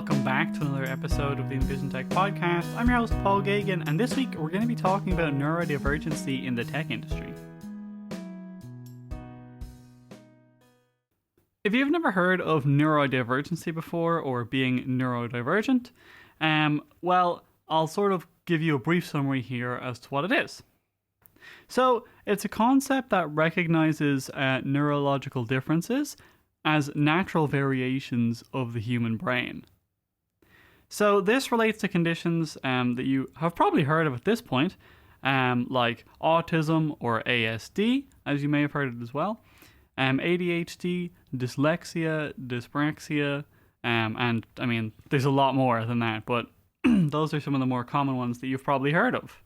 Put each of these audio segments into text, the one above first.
welcome back to another episode of the EnvisionTech Podcast. I'm your host, Paul Gagan, and this week we're going to be talking about neurodivergency in the tech industry. If you've never heard of neurodivergency before, or being neurodivergent, well, I'll sort of give you a brief summary here as to what it is. So, it's a concept that recognizes neurological differences as natural variations of the human brain. So this relates to conditions that you have probably heard of at this point, like autism or ASD, as you may have heard it as well, ADHD, dyslexia, dyspraxia, and I mean, there's a lot more than that, but those are some of the more common ones that you've probably heard of.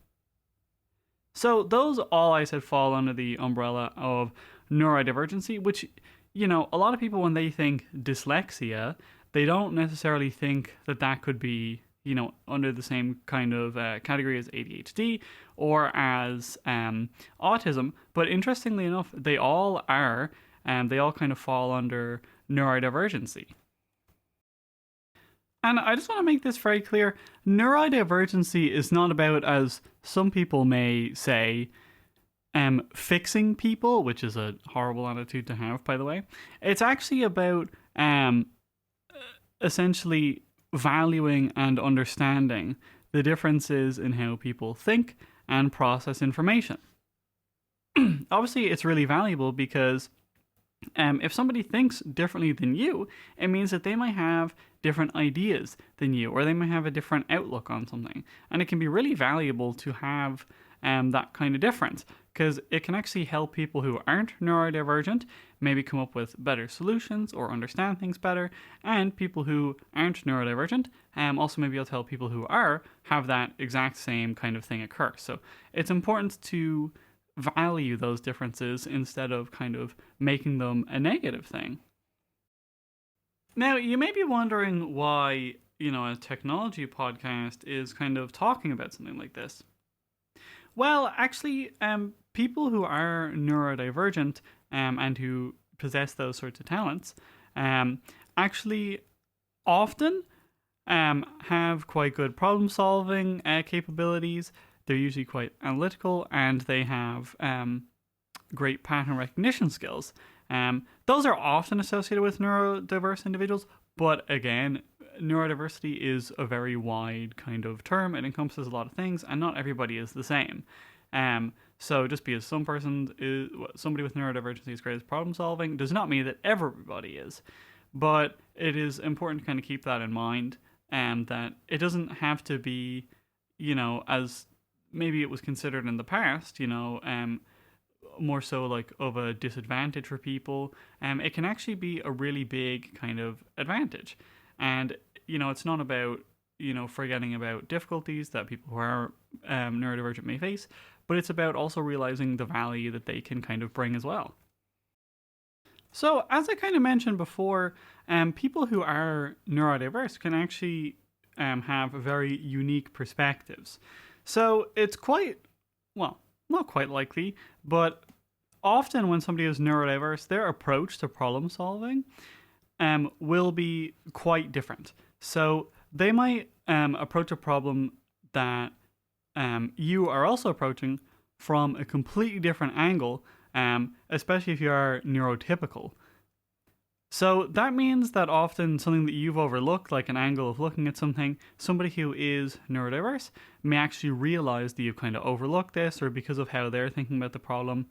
So those all, I said, fall under the umbrella of neurodivergency, which, you know, a lot of people, when they think dyslexia, they don't necessarily think that that could be, you know, under the same kind of category as ADHD or as autism. But interestingly enough, they all are, and they all kind of fall under neurodivergency. And I just want to make this very clear. Neurodivergency is not about, as some people may say, fixing people, which is a horrible attitude to have, by the way. It's actually about essentially valuing and understanding the differences in how people think and process information. Obviously, it's really valuable because if somebody thinks differently than you, it means that they might have different ideas than you, or they might have a different outlook on something. And it can be really valuable to have that kind of difference, because it can actually help people who aren't neurodivergent maybe come up with better solutions or understand things better, and people who aren't neurodivergent also maybe able to help people who are have that exact same kind of thing occur. So it's important to value those differences instead of kind of making them a negative thing. Now, you may be wondering why, you know, a technology podcast is kind of talking about something like this. Well, actually, people who are neurodivergent and who possess those sorts of talents actually often have quite good problem-solving capabilities. They're usually quite analytical, and they have great pattern recognition skills. Those are often associated with neurodiverse individuals, but again, neurodiversity is a very wide kind of term. It encompasses a lot of things, and not everybody is the same. So just because somebody with neurodivergency is great at problem solving does not mean that everybody is. But it is important to kind of keep that in mind, that it doesn't have to be, you know, as maybe it was considered in the past, you know, more so like of a disadvantage for people. It can actually be a really big kind of advantage. And, you know, it's not about, you know, forgetting about difficulties that people who are neurodivergent may face, but it's about also realizing the value that they can kind of bring as well. So, as I kind of mentioned before, people who are neurodiverse can actually have very unique perspectives. So, it's quite, well, not quite likely, but often when somebody is neurodiverse, their approach to problem solving will be quite different. So they might approach a problem that you are also approaching from a completely different angle, especially if you are neurotypical. So that means that often something that you've overlooked, like an angle of looking at something, somebody who is neurodiverse may actually realize that you've kind of overlooked this, or because of how they're thinking about the problem,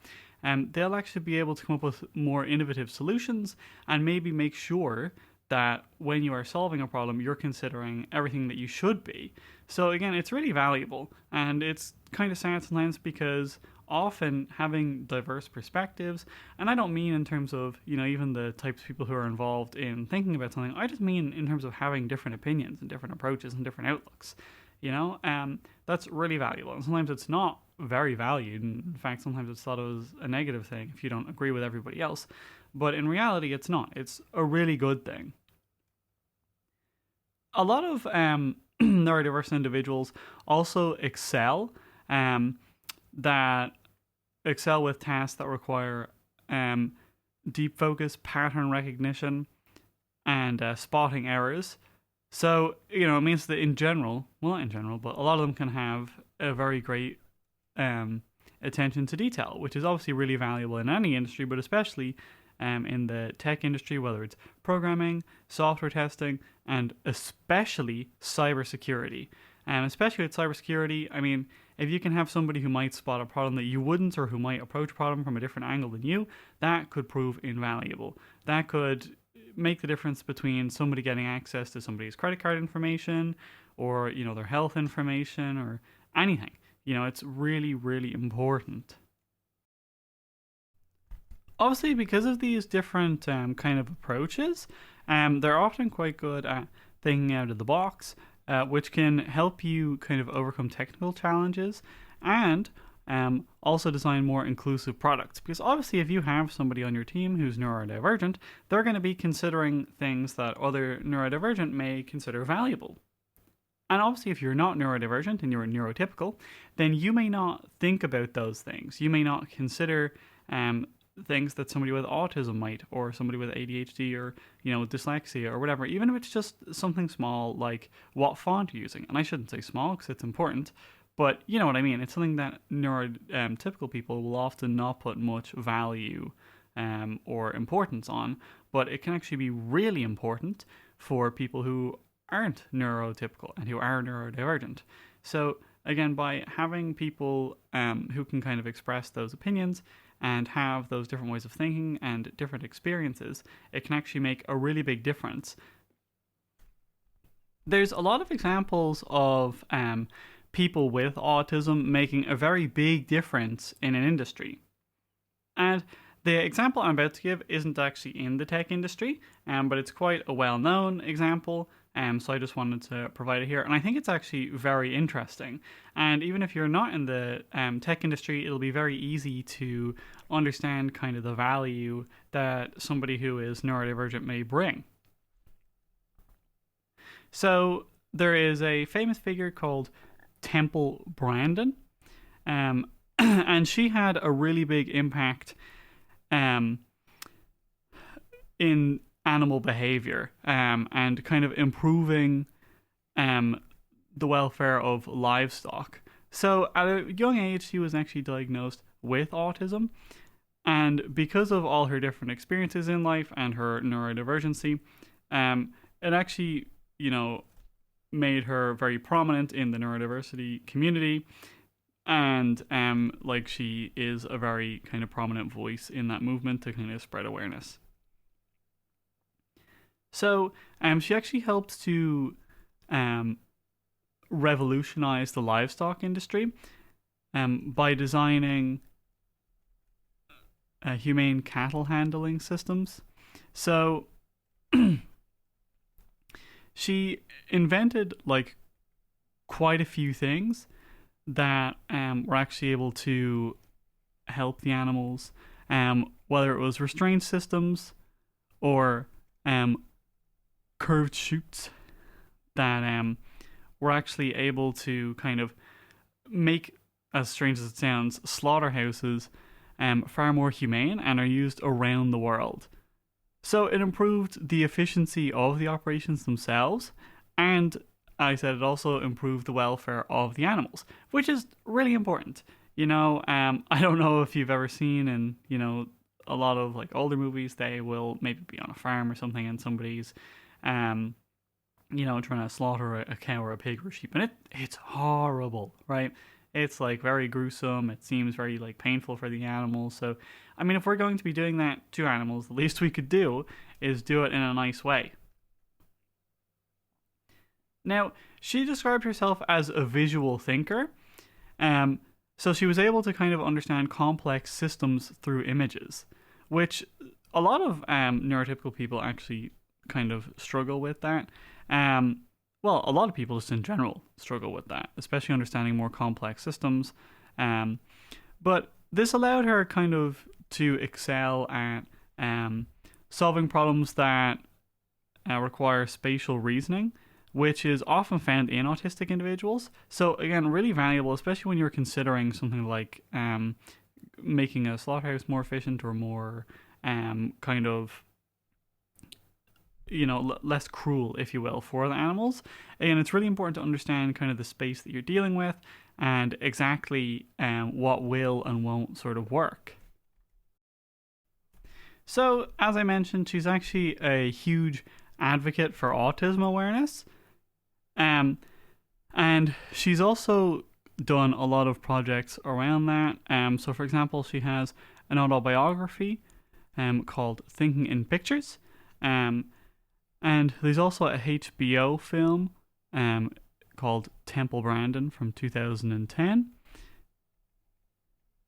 they'll actually be able to come up with more innovative solutions and maybe make sure that when you are solving a problem, you're considering everything that you should be. So again, it's really valuable, and it's kind of sad sometimes because often having diverse perspectives, and I don't mean in terms of, you know, even the types of people who are involved in thinking about something, I just mean in terms of having different opinions and different approaches and different outlooks, you know, that's really valuable. And sometimes it's not very valued. In fact, sometimes it's thought of as a negative thing if you don't agree with everybody else. But in reality, it's not. It's a really good thing. A lot of neurodiverse individuals also excel with tasks that require deep focus, pattern recognition, and spotting errors. So, it means that in general, well, not in general, but a lot of them can have a very great um, attention to detail, which is obviously really valuable in any industry, but especially in the tech industry, whether it's programming, software testing, and especially cybersecurity. Especially with cybersecurity, I mean, if you can have somebody who might spot a problem that you wouldn't, or who might approach a problem from a different angle than you, that could prove invaluable. That could make the difference between somebody getting access to somebody's credit card information, or their health information, or anything. It's really, really important. Obviously, because of these different kind of approaches, they're often quite good at thinking out of the box, which can help you kind of overcome technical challenges, and also design more inclusive products. Because obviously, if you have somebody on your team who's neurodivergent, they're going to be considering things that other neurodivergent may consider valuable. And obviously, if you're not neurodivergent and you're neurotypical, then you may not think about those things. You may not consider things that somebody with autism might, or somebody with ADHD, or dyslexia, or whatever. Even if it's just something small, like what font you're using. And I shouldn't say small because it's important, but you know what I mean. It's something that neurotypical people will often not put much value or importance on, but it can actually be really important for people who aren't neurotypical and who are neurodivergent. So again, by having people who can kind of express those opinions and have those different ways of thinking and different experiences, it can actually make a really big difference. There's a lot of examples of people with autism making a very big difference in an industry. And the example I'm about to give isn't actually in the tech industry, but it's quite a well-known example. So I just wanted to provide it here. And I think it's actually very interesting. And even if you're not in the tech industry, it'll be very easy to understand kind of the value that somebody who is neurodivergent may bring. So there is a famous figure called Temple Brandon. And she had a really big impact in animal behavior and kind of improving the welfare of livestock. So at a young age, she was actually diagnosed with autism. And because of all her different experiences in life and her neurodivergency, it actually, made her very prominent in the neurodiversity community. And like she is a very kind of prominent voice in that movement to kind of spread awareness. So she actually helped to revolutionize the livestock industry by designing humane cattle handling systems. So she invented like quite a few things that were actually able to help the animals, whether it was restraint systems or curved chutes that were actually able to kind of make, as strange as it sounds, slaughterhouses far more humane and are used around the world. So it improved the efficiency of the operations themselves, and I said it also improved the welfare of the animals, which is really important. I don't know if you've ever seen in, a lot of like older movies, they will maybe be on a farm or something and somebody's, trying to slaughter a cow or a pig or a sheep, and it's horrible, right? It's like very gruesome. It seems very like painful for the animals. So, I mean, if we're going to be doing that to animals, the least we could do is do it in a nice way. Now, she described herself as a visual thinker. So she was able to kind of understand complex systems through images, which a lot of neurotypical people actually kind of struggle with that. Well, a lot of people just in general struggle with that, especially understanding more complex systems. But this allowed her kind of to excel at solving problems that require spatial reasoning, which is often found in autistic individuals. So again, really valuable, especially when you're considering something like making a slaughterhouse more efficient or more kind of less cruel, if you will, for the animals. And it's really important to understand kind of the space that you're dealing with and exactly what will and won't sort of work. So, as I mentioned, she's actually a huge advocate for autism awareness. And she's also done a lot of projects around that. So, for example, she has an autobiography called Thinking in Pictures. And there's also a HBO film called Temple Grandin from 2010.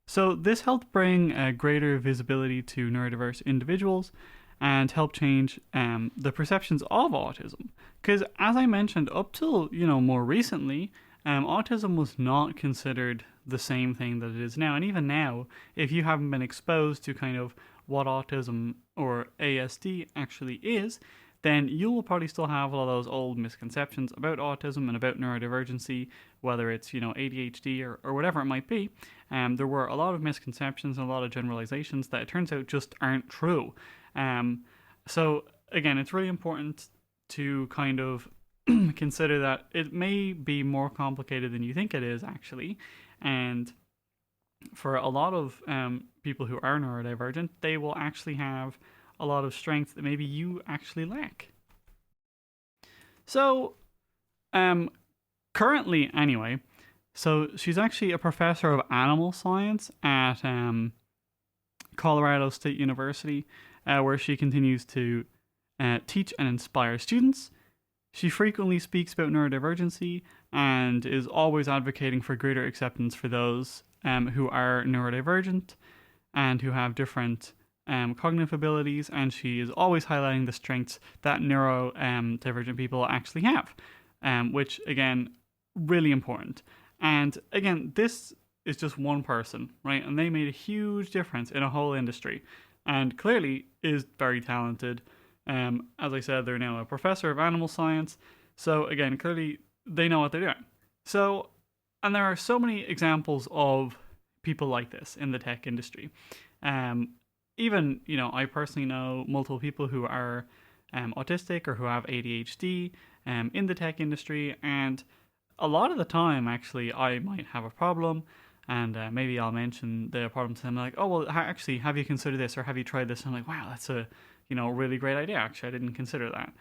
So this helped bring greater visibility to neurodiverse individuals and help change the perceptions of autism. Because as I mentioned, up till more recently, autism was not considered the same thing that it is now. And even now, if you haven't been exposed to kind of what autism or ASD actually is, then you will probably still have all those old misconceptions about autism and about neurodivergency, whether it's ADHD or whatever it might be. There were a lot of misconceptions and a lot of generalizations that it turns out just aren't true. So again, it's really important to kind of consider that it may be more complicated than you think it is actually, and for a lot of people who are neurodivergent, they will actually have a lot of strength that maybe you actually lack. So, currently, anyway, so she's actually a professor of animal science at Colorado State University, where she continues to teach and inspire students. She frequently speaks about neurodivergency and is always advocating for greater acceptance for those who are neurodivergent and who have different cognitive abilities, and she is always highlighting the strengths that neurodivergent people actually have, which again, really important. And again, this is just one person, right? And they made a huge difference in a whole industry, and clearly is very talented. As I said, they're now a professor of animal science, so again, clearly they know what they're doing. So, and there are so many examples of people like this in the tech industry. Even, I personally know multiple people who are autistic or who have ADHD in the tech industry, and a lot of the time, actually, I might have a problem, and maybe I'll mention the problem to them, like, oh, well, actually, have you considered this, or have you tried this? And I'm like, wow, that's a, really great idea, actually, I didn't consider that.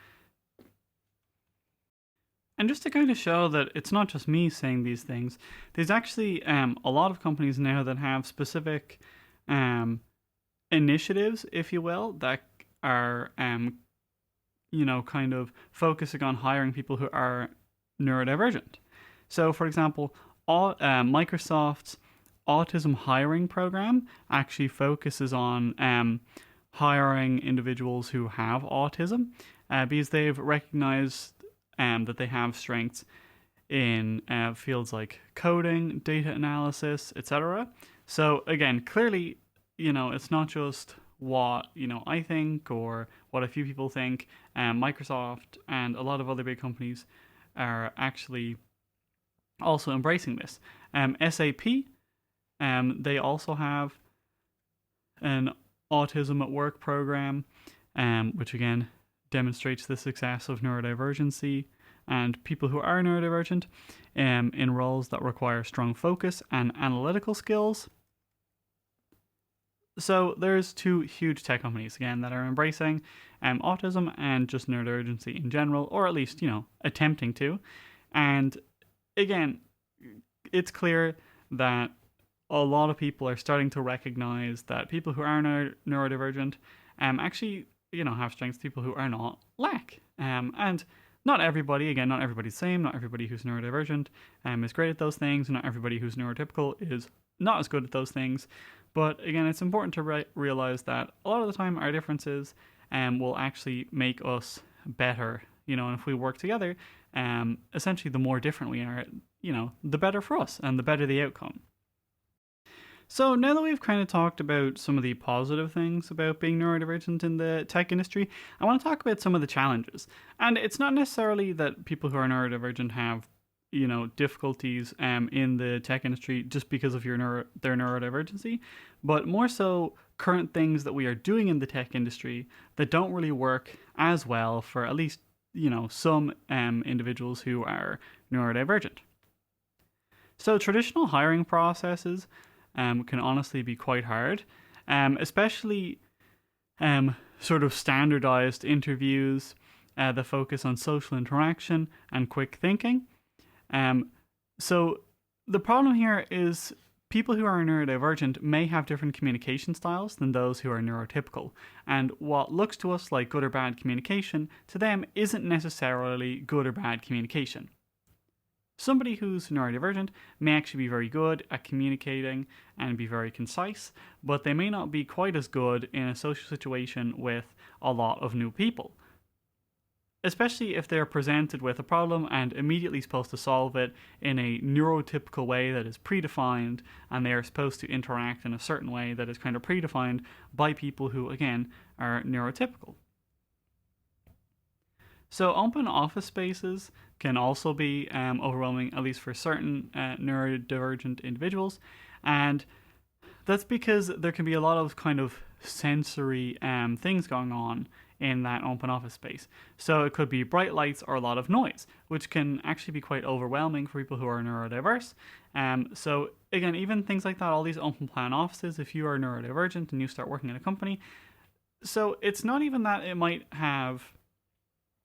And just to kind of show that it's not just me saying these things, there's actually a lot of companies now that have specific initiatives, if you will, that are, kind of focusing on hiring people who are neurodivergent. So, for example, Microsoft's autism hiring program actually focuses on hiring individuals who have autism because they've recognized that they have strengths in fields like coding, data analysis, etc. So again, clearly, it's not just what, I think or what a few people think. Microsoft and a lot of other big companies are actually also embracing this. SAP, they also have an autism at work program, which again demonstrates the success of neurodivergency and people who are neurodivergent in roles that require strong focus and analytical skills. So there's two huge tech companies, again, that are embracing autism and just neurodivergency in general, or at least, attempting to. And again, it's clear that a lot of people are starting to recognize that people who are neurodivergent actually, have strengths people who are not lack. And not everybody, again, not everybody's the same. Not everybody who's neurodivergent is great at those things. Not everybody who's neurotypical is not as good at those things. But again, it's important to realize that a lot of the time our differences will actually make us better. And if we work together, essentially the more different we are, the better for us and the better the outcome. So now that we've kind of talked about some of the positive things about being neurodivergent in the tech industry, I want to talk about some of the challenges. And it's not necessarily that people who are neurodivergent have, difficulties in the tech industry just because of their neurodivergency, but more so current things that we are doing in the tech industry that don't really work as well for at least, some individuals who are neurodivergent. So traditional hiring processes can honestly be quite hard, especially sort of standardized interviews that focus on social interaction and quick thinking. So the problem here is people who are neurodivergent may have different communication styles than those who are neurotypical, and what looks to us like good or bad communication to them isn't necessarily good or bad communication. Somebody who's neurodivergent may actually be very good at communicating and be very concise, but they may not be quite as good in a social situation with a lot of new people. Especially if they're presented with a problem and immediately supposed to solve it in a neurotypical way that is predefined, and they are supposed to interact in a certain way that is kind of predefined by people who, again, are neurotypical. So open office spaces can also be overwhelming, at least for certain neurodivergent individuals, and that's because there can be a lot of kind of sensory things going on in that open office space. So it could be bright lights or a lot of noise, which can actually be quite overwhelming for people who are neurodiverse. So again, even things like that, all these open plan offices, if you are neurodivergent and you start working in a company, so it's not even that it might have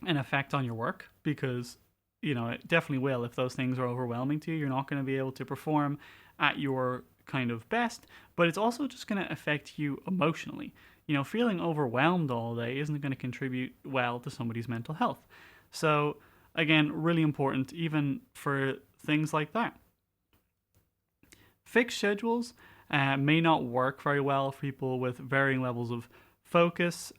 an effect on your work, because it definitely will. If those things are overwhelming to you, you're not going to be able to perform at your kind of best, but it's also just going to affect you emotionally. Feeling overwhelmed all day isn't going to contribute well to somebody's mental health. So again, really important even for things like that. Fixed schedules may not work very well for people with varying levels of focus,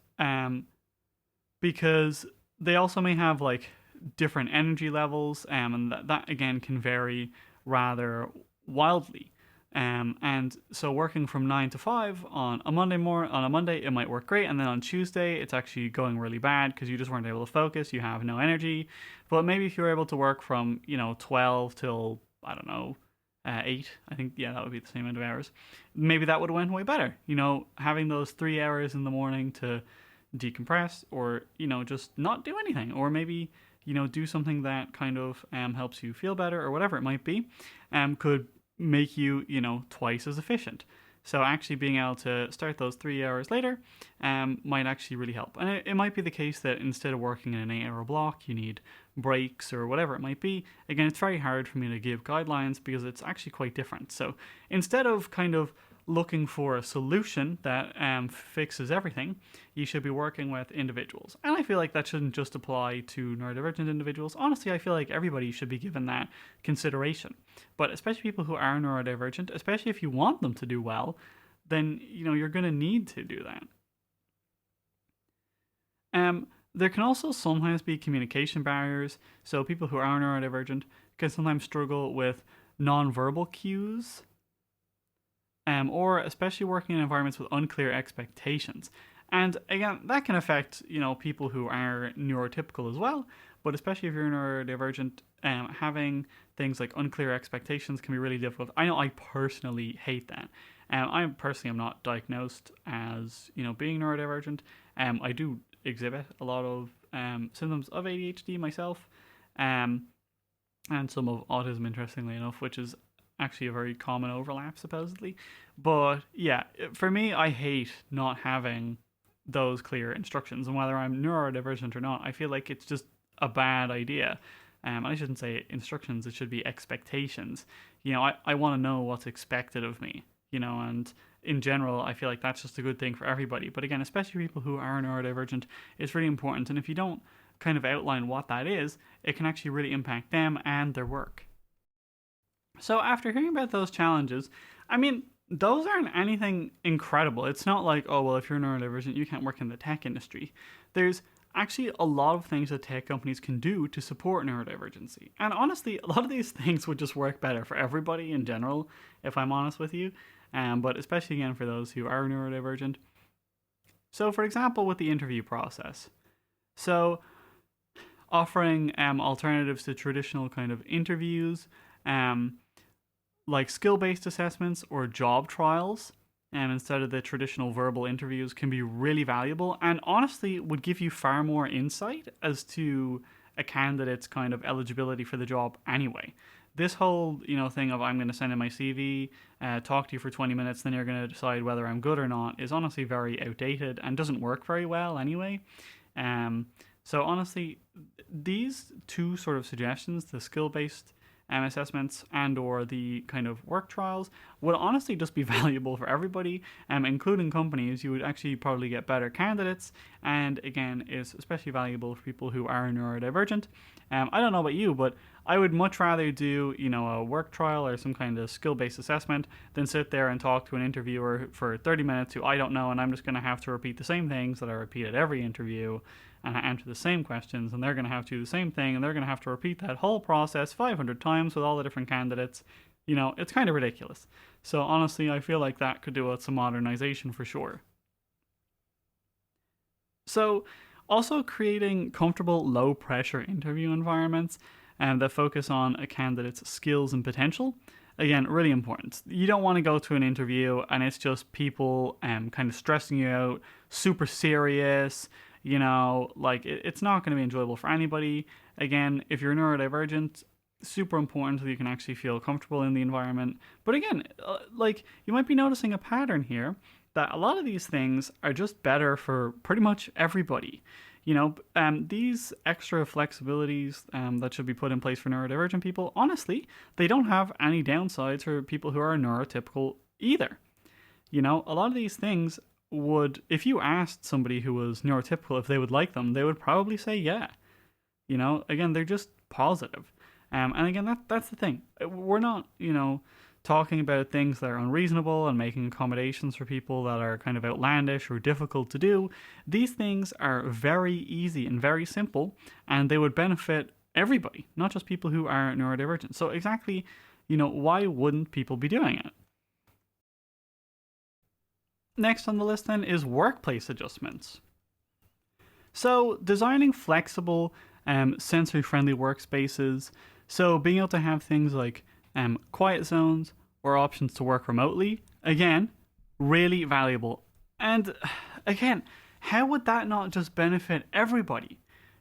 because they also may have like different energy levels, and that again can vary rather wildly. And so working from 9 to 5 on a Monday it might work great, and then on Tuesday it's actually going really bad because you just weren't able to focus, you have no energy. But maybe if you're able to work from 12 till 8, I think, yeah, that would be the same amount of hours, maybe that would have went way better. Having those 3 hours in the morning to decompress, or just not do anything, or maybe do something that kind of helps you feel better, or whatever it might be, could make you twice as efficient. So actually being able to start those 3 hours later might actually really help. And it might be the case that instead of working in an 8-hour block, you need breaks or whatever it might be. Again, it's very hard for me to give guidelines because it's actually quite different. So instead of kind of looking for a solution that fixes everything, you should be working with individuals. And I feel like that shouldn't just apply to neurodivergent individuals. Honestly, I feel like everybody should be given that consideration. But especially people who are neurodivergent, especially if you want them to do well, then you're going to need to do that. There can also sometimes be communication barriers. So people who are neurodivergent can sometimes struggle with nonverbal cues, or especially working in environments with unclear expectations. And again, that can affect, people who are neurotypical as well, but especially if you're neurodivergent, having things like unclear expectations can be really difficult. I know I personally hate that. I personally am not diagnosed as, being neurodivergent. I do exhibit a lot of symptoms of ADHD myself, and some of autism, interestingly enough, which is actually a very common overlap, supposedly. But yeah, for me, I hate not having those clear instructions, and whether I'm neurodivergent or not, I feel like it's just a bad idea. I shouldn't say instructions, it should be expectations. I want to know what's expected of me, and in general, I feel like that's just a good thing for everybody. But again, especially people who are neurodivergent, it's really important. And if you don't kind of outline what that is, it can actually really impact them and their work. So after hearing about those challenges, I mean, those aren't anything incredible. It's not like, oh, well, if you're neurodivergent, you can't work in the tech industry. There's actually a lot of things that tech companies can do to support neurodivergency. And honestly, a lot of these things would just work better for everybody in general, if I'm honest with you. But especially, again, for those who are neurodivergent. So, for example, with the interview process. So, offering alternatives to traditional kind of interviews, like skill-based assessments or job trials, instead of the traditional verbal interviews can be really valuable, and honestly would give you far more insight as to a candidate's kind of eligibility for the job anyway. This whole thing of I'm going to send in my CV, talk to you for 20 minutes, then you're going to decide whether I'm good or not is honestly very outdated and doesn't work very well anyway. So honestly, these two sort of suggestions, the skill-based assessments and or the kind of work trials, would honestly just be valuable for everybody, including companies. You would actually probably get better candidates, and again is especially valuable for people who are neurodivergent. I don't know about you, but I would much rather do a work trial or some kind of skill-based assessment than sit there and talk to an interviewer for 30 minutes who I don't know, and I'm just going to have to repeat the same things that I repeat at every interview and answer the same questions, and they're going to have to do the same thing, and they're going to have to repeat that whole process 500 times with all the different candidates. It's kind of ridiculous. So honestly, I feel like that could do with some modernization for sure. So also creating comfortable, low-pressure interview environments that focus on a candidate's skills and potential. Again, really important. You don't want to go to an interview and it's just people kind of stressing you out, super serious. It's not going to be enjoyable for anybody. Again, if you're neurodivergent, super important so you can actually feel comfortable in the environment. But again, you might be noticing a pattern here that a lot of these things are just better for pretty much everybody. These extra flexibilities that should be put in place for neurodivergent people, honestly, they don't have any downsides for people who are neurotypical either. A lot of these things would, if you asked somebody who was neurotypical if they would like them, they would probably say yeah. Again, they're just positive. And again, that's the thing. We're not, talking about things that are unreasonable and making accommodations for people that are kind of outlandish or difficult to do. These things are very easy and very simple, and they would benefit everybody, not just people who are neurodivergent. So exactly, why wouldn't people be doing it? Next on the list then is workplace adjustments. So designing flexible, sensory-friendly workspaces. So being able to have things like quiet zones or options to work remotely, again, really valuable. And again, how would that not just benefit everybody?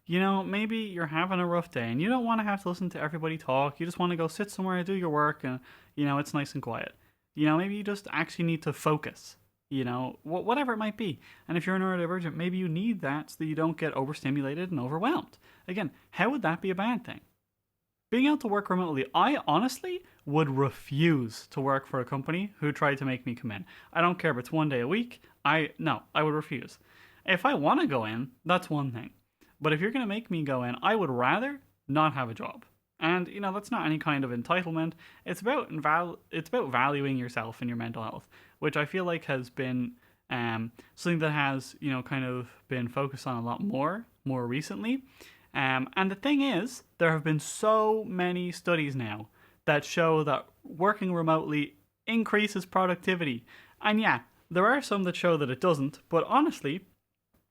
Maybe you're having a rough day and you don't want to have to listen to everybody talk. You just want to go sit somewhere and do your work and, it's nice and quiet. Maybe you just actually need to focus, whatever it might be. And if you're neurodivergent, maybe you need that so that you don't get overstimulated and overwhelmed. Again, how would that be a bad thing? Being able to work remotely, I honestly would refuse to work for a company who tried to make me come in. I don't care if it's one day a week. I would refuse. If I want to go in, that's one thing. But if you're going to make me go in, I would rather not have a job. And, that's not any kind of entitlement. It's about valuing yourself and your mental health, which I feel like has been something that has, kind of been focused on a lot more recently. And the thing is, there have been so many studies now that show that working remotely increases productivity. And yeah, there are some that show that it doesn't, but honestly,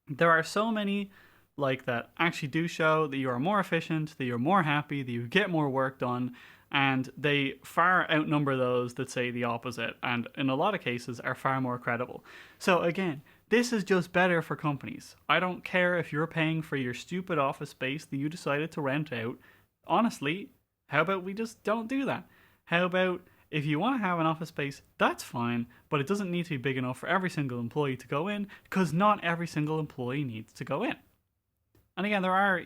there are so many like that actually do show that you are more efficient, that you're more happy, that you get more work done, and they far outnumber those that say the opposite, and in a lot of cases are far more credible. So again, this is just better for companies. I don't care if you're paying for your stupid office space that you decided to rent out. Honestly, how about we just don't do that? How about if you want to have an office space, that's fine, but it doesn't need to be big enough for every single employee to go in, because not every single employee needs to go in. And again, there are,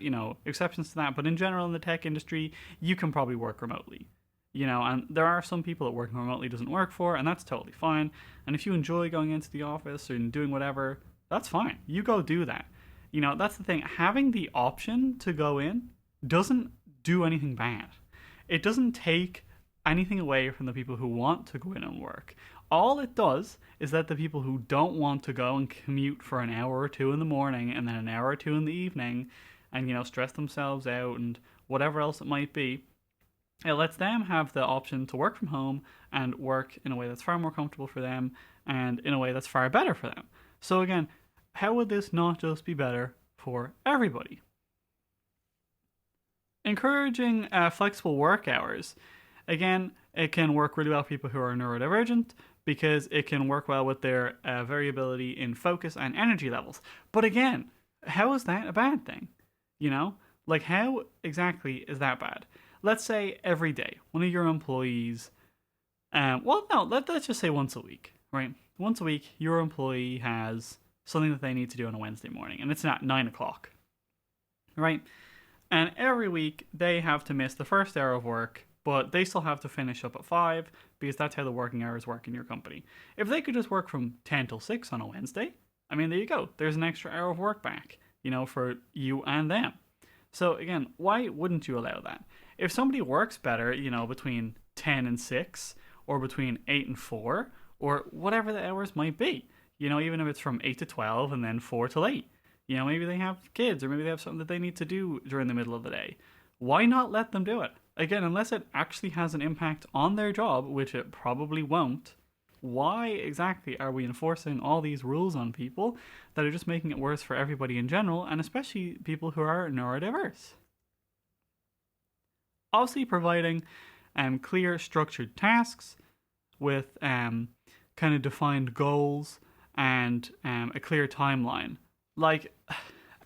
exceptions to that, but in general in the tech industry, you can probably work remotely. And there are some people that working remotely doesn't work for, and that's totally fine. And if you enjoy going into the office and doing whatever, that's fine. You go do that. That's the thing. Having the option to go in doesn't do anything bad. It doesn't take anything away from the people who want to go in and work. All it does is that the people who don't want to go and commute for an hour or two in the morning and then an hour or two in the evening and, stress themselves out and whatever else it might be, it lets them have the option to work from home and work in a way that's far more comfortable for them and in a way that's far better for them. So again, how would this not just be better for everybody? Encouraging flexible work hours. Again, it can work really well for people who are neurodivergent, because it can work well with their variability in focus and energy levels. But again, how is that a bad thing? You know, like how exactly is that bad? Let's say every day one of your employees, let's just say once a week, right? Once a week, your employee has something that they need to do on a Wednesday morning, and it's at 9 o'clock, right? And every week they have to miss the first hour of work, but they still have to finish up at 5 because that's how the working hours work in your company. If they could just work from 10 till 6 on a Wednesday, I mean, there you go. There's an extra hour of work back, for you and them. So again, why wouldn't you allow that? If somebody works better, between 10 and 6 or between 8 and 4 or whatever the hours might be, even if it's from 8 to 12 and then 4 till 8, maybe they have kids or maybe they have something that they need to do during the middle of the day. Why not let them do it? Again, unless it actually has an impact on their job, which it probably won't, why exactly are we enforcing all these rules on people that are just making it worse for everybody in general, and especially people who are neurodiverse? Obviously, providing clear, structured tasks with kind of defined goals and a clear timeline. Like,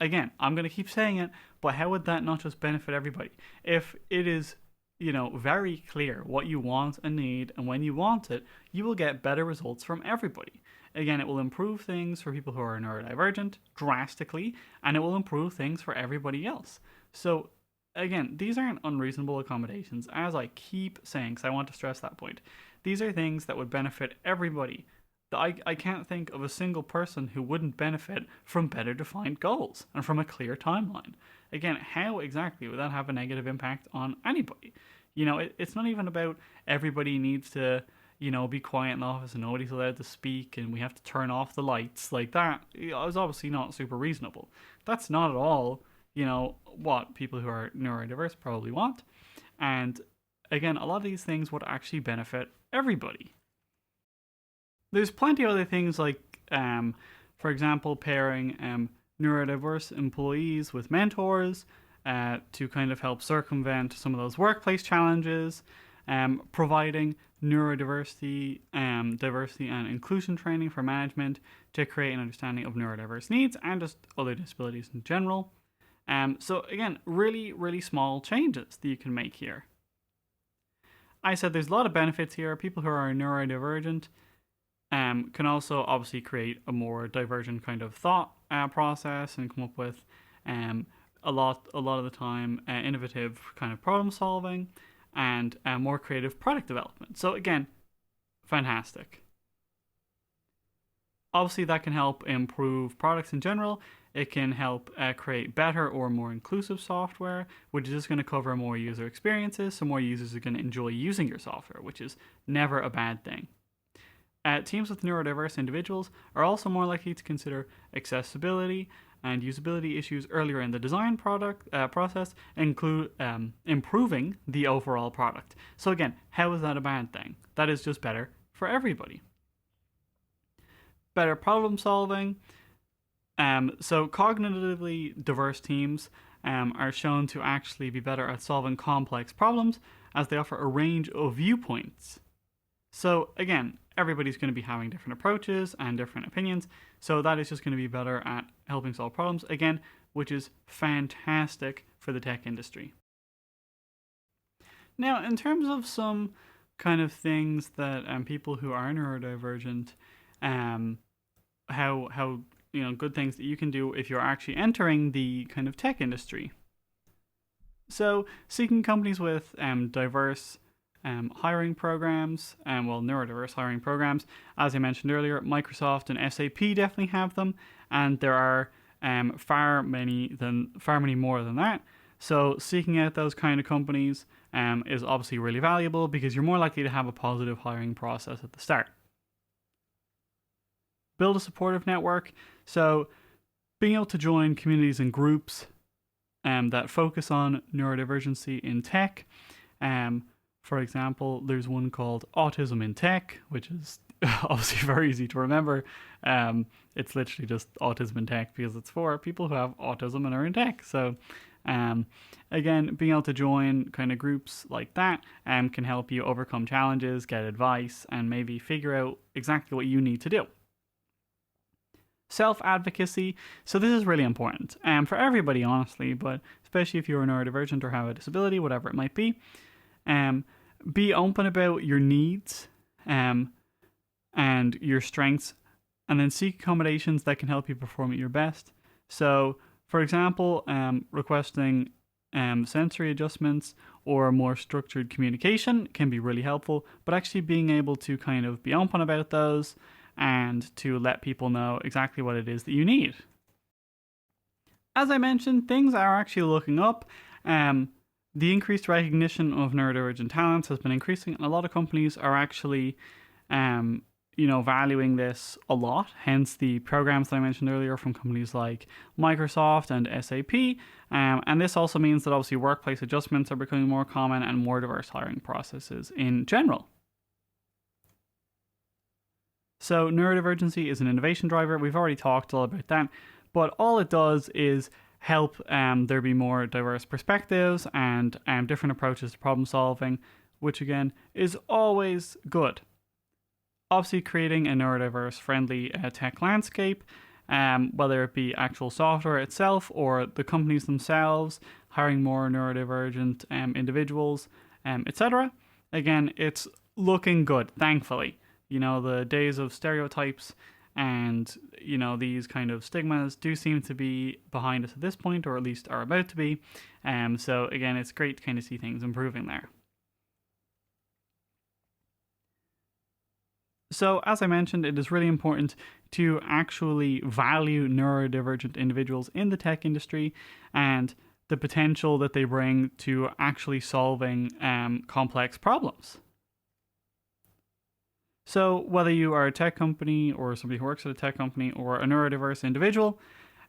again, I'm going to keep saying it, but how would that not just benefit everybody? If it is, very clear what you want and need and when you want it, you will get better results from everybody. Again, it will improve things for people who are neurodivergent drastically, and it will improve things for everybody else. So, again, these aren't unreasonable accommodations, as I keep saying, because I want to stress that point. These are things that would benefit everybody. I can't think of a single person who wouldn't benefit from better defined goals and from a clear timeline. Again, how exactly would that have a negative impact on anybody? It's not even about everybody needs to, be quiet in the office and nobody's allowed to speak and we have to turn off the lights. Like that is obviously not super reasonable. That's not at all, what people who are neurodiverse probably want. And again, a lot of these things would actually benefit everybody. There's plenty of other things like, for example, pairing neurodiverse employees with mentors to kind of help circumvent some of those workplace challenges, providing neurodiversity, diversity and inclusion training for management to create an understanding of neurodiverse needs and just other disabilities in general. So again, really, really small changes that you can make here. I said there's a lot of benefits here. People who are neurodivergent can also obviously create a more divergent kind of thought process and come up with a lot of the time innovative kind of problem solving and more creative product development. So again, fantastic. Obviously that can help improve products in general. It can help create better or more inclusive software, which is just going to cover more user experiences, so more users are going to enjoy using your software, which is never a bad thing. Teams with neurodiverse individuals are also more likely to consider accessibility and usability issues earlier in the design process, include improving the overall product. So again, how is that a bad thing? That is just better for everybody. Better problem solving. So cognitively diverse teams are shown to actually be better at solving complex problems as they offer a range of viewpoints. So again, everybody's going to be having different approaches and different opinions, so that is just going to be better at helping solve problems, again, which is fantastic for the tech industry. Now, in terms of some kind of things that people who are neurodivergent, how good things that you can do if you're actually entering the kind of tech industry. So, seeking companies with diverse hiring programs, neurodiverse hiring programs. As I mentioned earlier, Microsoft and SAP definitely have them, and there are far many more than that. So seeking out those kind of companies is obviously really valuable because you're more likely to have a positive hiring process at the start. Build a supportive network. So being able to join communities and groups that focus on neurodivergency in tech. For example, there's one called Autism in Tech, which is obviously very easy to remember. It's literally just Autism in Tech because it's for people who have autism and are in tech. So Again, being able to join kind of groups like that can help you overcome challenges, get advice, and maybe figure out exactly what you need to do. Self-advocacy. So this is really important for everybody, honestly, but especially if you're neurodivergent or have a disability, whatever it might be. Be open about your needs and your strengths, and then seek accommodations that can help you perform at your best. So, for example, requesting sensory adjustments or more structured communication can be really helpful, but actually being able to kind of be open about those and to let people know exactly what it is that you need. As I mentioned, things are actually looking up. The increased recognition of neurodivergent talents has been increasing, and a lot of companies are actually, valuing this a lot. Hence the programs that I mentioned earlier from companies like Microsoft and SAP. And this also means that obviously workplace adjustments are becoming more common and more diverse hiring processes in general. So neurodivergency is an innovation driver. We've already talked a lot about that, but all it does is help there be more diverse perspectives and different approaches to problem solving, which again is always good. Obviously, creating a neurodiverse friendly tech landscape, whether it be actual software itself or the companies themselves, hiring more neurodivergent individuals, etc. Again, it's looking good, thankfully. The days of stereotypes and, these kind of stigmas do seem to be behind us at this point, or at least are about to be. So again, it's great to kind of see things improving there. So, as I mentioned, it is really important to actually value neurodivergent individuals in the tech industry and the potential that they bring to actually solving complex problems. So whether you are a tech company or somebody who works at a tech company or a neurodiverse individual,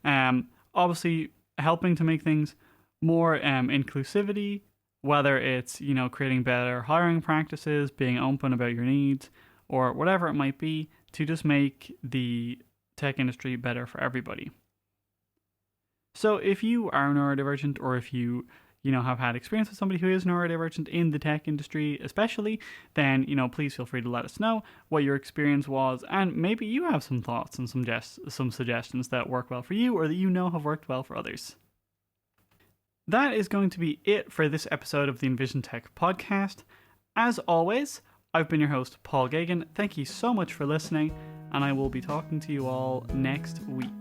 obviously helping to make things more inclusivity, whether it's, creating better hiring practices, being open about your needs, or whatever it might be, to just make the tech industry better for everybody. So if you are neurodivergent, or if you have had experience with somebody who is neurodivergent in the tech industry especially, then, please feel free to let us know what your experience was, and maybe you have some thoughts and some suggestions that work well for you or that have worked well for others. That is going to be it for this episode of the EnvisionTech Podcast. As always, I've been your host, Paul Gagan. Thank you so much for listening, and I will be talking to you all next week.